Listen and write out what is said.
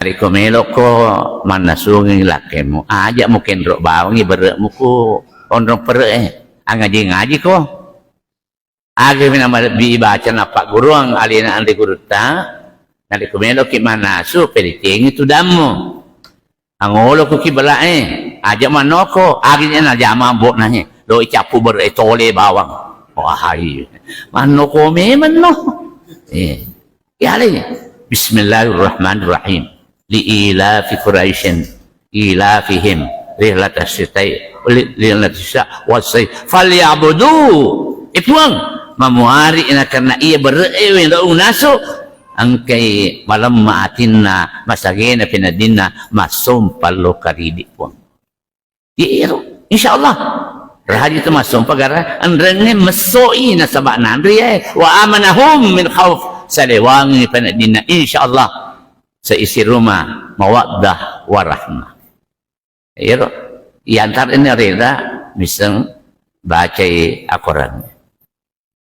Hari ko melok ko manasungin laki mo. Aja mo kendro bawangi berek mo ko ondong perek ang ngaji ko. Agi minamad bibaca na pak guru ang alina andi guru ta. Nari ko melok ki manasu peliting itu damo. Ang ulo ko ki balae. Aja manoko agi na jama mbok nanya. Do icapu berek tole bawang. Wahai. Manoko memang no. Ya ali. Bismillahirrahmanirrahim. Li'ilafi Quraisyin ilafihim rihlatas sitai lillatisya wasai falyabudu ituang mamuari ina karena ia berewe da unaso angkai malam maatinna masagena pinadinna masum pallo karidi puang diiro insyaallah rahaji tu masum pagara andrenge mesoi na sabana andriye wa amanahum min khauf salewangi pinadinna insyaallah seisi rumah mawaddah warahmah. Ya, antar ini reda misal baca Al-Quran.